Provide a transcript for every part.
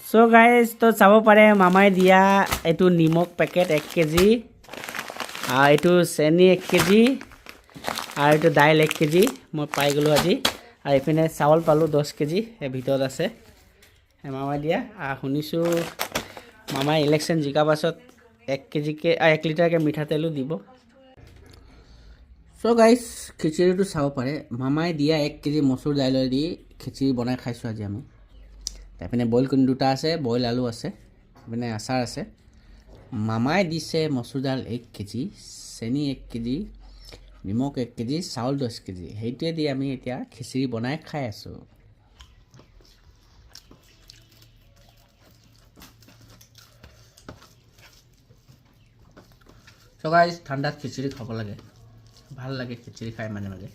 So guys তো চাব পাৰে মামাই দিয়া এইটো নিমখ পেকেট 1 কেজি, এইটো চেনি 1 কেজি, আৰু এইটো দাইল 1 কেজি মই পাই গ'লোঁ আজি। আৰু এইপিনে চাউল পালোঁ 10 কেজি, এই ভিতৰত আছে মামাই দিয়া। শুনিছোঁ মামাই ইলেকশ্যন জিকাৰ পাছত 1 লিটাৰকৈ মিঠাতেলো দিব। চ' গাইজ খিচিৰিটো চাব পাৰে মামাই দিয়া 1 কেজি মচুৰ দাইলেৰে দি খিচিৰি বনাই খাইছোঁ আজি আমি। এইপিনে বইল কণী 2টা আছে, বইল আলু আছে, এইপিনে আচাৰ আছে। মামাই দিছে মচুৰ দাইল 1 কেজি, চেনি 1 কেজি, নিমখ 1 কেজি, চাউল 10 কেজি। সেইটোৱে দি আমি এতিয়া খিচিৰি বনাই খাই আছোঁ। চ' গাইজ ঠাণ্ডাত খিচিৰি খাব লাগে, ভাল লাগে খিচিৰি খাই মাজে মাজে।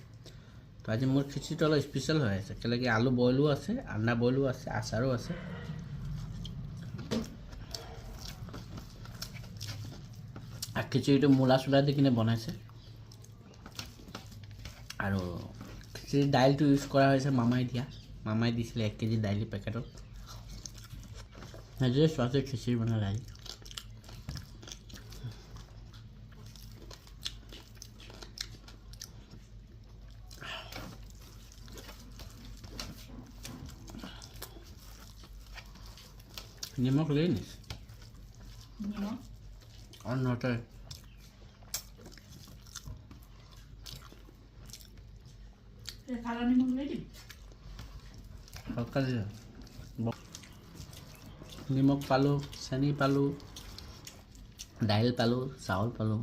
তো আজি মোৰ খিচিৰিটো অলপ স্পেচিয়েল হৈ আছে, কেলেকি আলু বইলো আছে, আন্দা বইলো আছে, আচাৰো আছে। আৰু খিচিৰিটো মূলা চূলা দি কিনে বনাইছে। আৰু খিচিৰি দাইলটো ইউজ কৰা হৈছে মামাই দিয়া, মামাই দিছিলে 1 কেজি দাইল পেকেটত। সেইটোৱে চোৱাতে খিচিৰি বনালে আজি। নিমখ লৈ নিছ और नोटर हल्का दिया निमख पालो, চেনি पालो, दाइल पालो, चावल पालो।